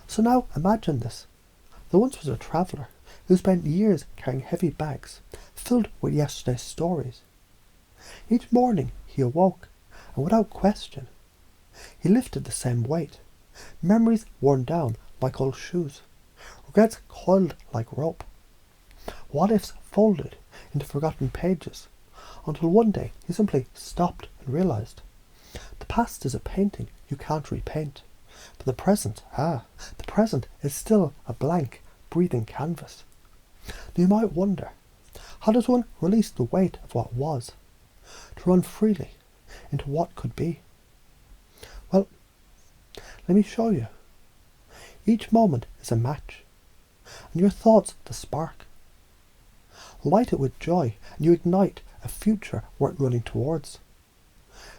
So now imagine this. There once was a traveller who spent years carrying heavy bags filled with yesterday's stories. Each morning he awoke, and without question, he lifted the same weight, memories worn down like old shoes, regrets coiled like rope, what ifs folded into forgotten pages, until one day he simply stopped and realised the past is a painting you can't repaint, but the present is still a blank, breathing canvas. You might wonder, how does one release the weight of what was, to run freely into what could be? Well, let me show you. Each moment is a match, and your thoughts the spark. Light it with joy, and you ignite a future worth running towards.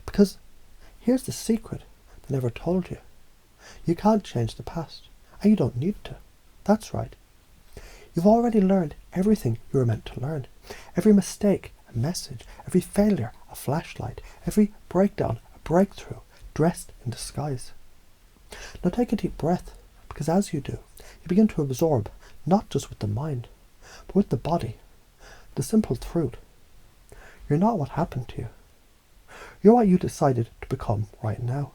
Because here's the secret they never told you. You can't change the past, and you don't need to. That's right. You've already learned everything you were meant to learn. Every mistake, a message. Every failure, a flashlight. Every breakdown, a breakthrough, dressed in disguise. Now take a deep breath, because as you do, you begin to absorb, not just with the mind, but with the body, the simple truth. You're not what happened to you. You're what you decided to become right now.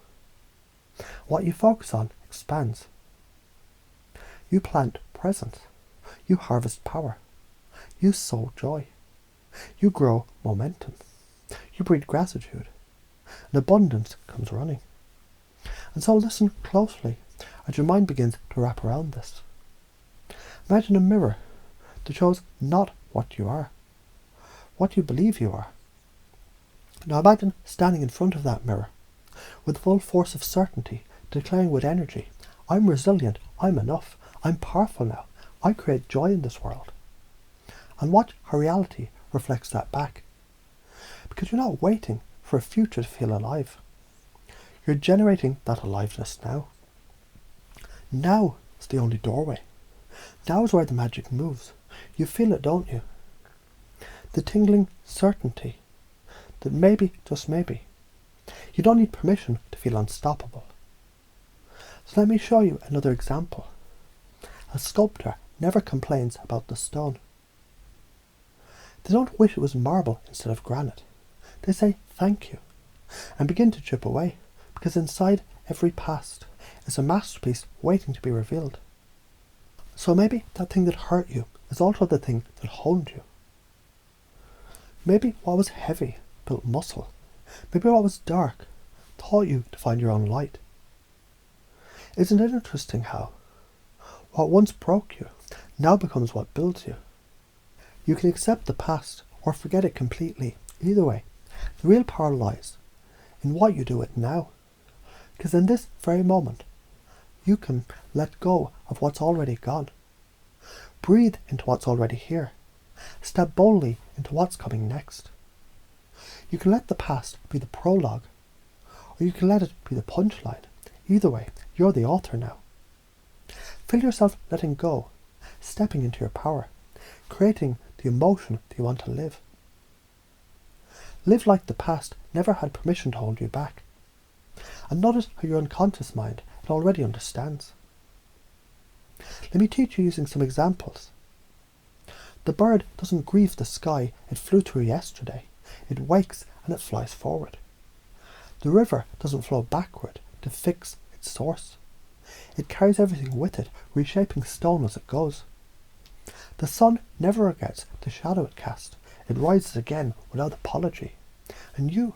What you focus on expands. You plant presence. You harvest power. You sow joy. You grow momentum. You breed gratitude. And abundance comes running. And so listen closely as your mind begins to wrap around this. Imagine a mirror that shows not what you are, what you believe you are. Now imagine standing in front of that mirror with full force of certainty, declaring with energy, I'm resilient, I'm enough, I'm powerful now, I create joy in this world. And watch how reality reflects that back. Because you're not waiting for a future to feel alive. You're generating that aliveness now. Now is the only doorway. Now is where the magic moves. You feel it, don't you? The tingling certainty that maybe, just maybe, you don't need permission to feel unstoppable. So let me show you another example. A sculptor never complains about the stone. They don't wish it was marble instead of granite. They say thank you and begin to chip away, because inside every past is a masterpiece waiting to be revealed. So maybe that thing that hurt you is also the thing that honed you. Maybe what was heavy built muscle. Maybe what was dark taught you to find your own light. Isn't it interesting how what once broke you now becomes what builds you? You can accept the past or forget it completely. Either way, the real power lies in what you do with now. Because in this very moment, you can let go of what's already gone. Breathe into what's already here. Step boldly into what's coming next. You can let the past be the prologue, or you can let it be the punchline. Either way, you're the author now. Feel yourself letting go, stepping into your power, creating the emotion that you want to live. Live like the past never had permission to hold you back. And notice how your unconscious mind it already understands. Let me teach you using some examples. The bird doesn't grieve the sky it flew through yesterday. It wakes and it flies forward. The river doesn't flow backward to fix its source. It carries everything with it, reshaping stone as it goes. The sun never regrets the shadow it cast. It rises again without apology. And you're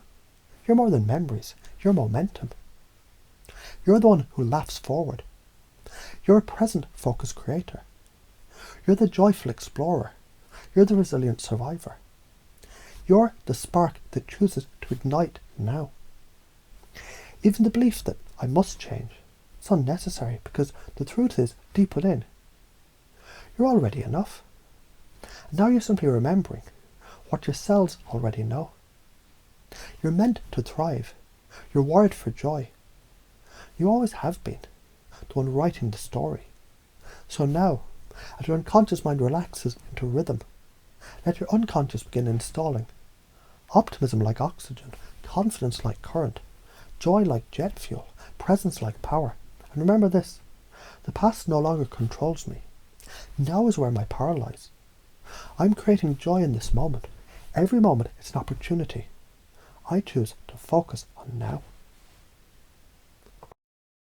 more than memories. You're momentum. You're the one who laughs forward. You're a present-focused creator. You're the joyful explorer. You're the resilient survivor. You're the spark that chooses to ignite now. Even the belief that I must change, it's unnecessary, because the truth is deep within. You're already enough. And now you're simply remembering what your cells already know. You're meant to thrive. You're wired for joy. You always have been, the one writing the story. So now, as your unconscious mind relaxes into rhythm, let your unconscious begin installing optimism like oxygen, confidence like current, joy like jet fuel, presence like power. And remember this, The past no longer controls me. Now is where my power lies. I'm creating joy in this moment. Every moment is an opportunity. I choose to focus on now.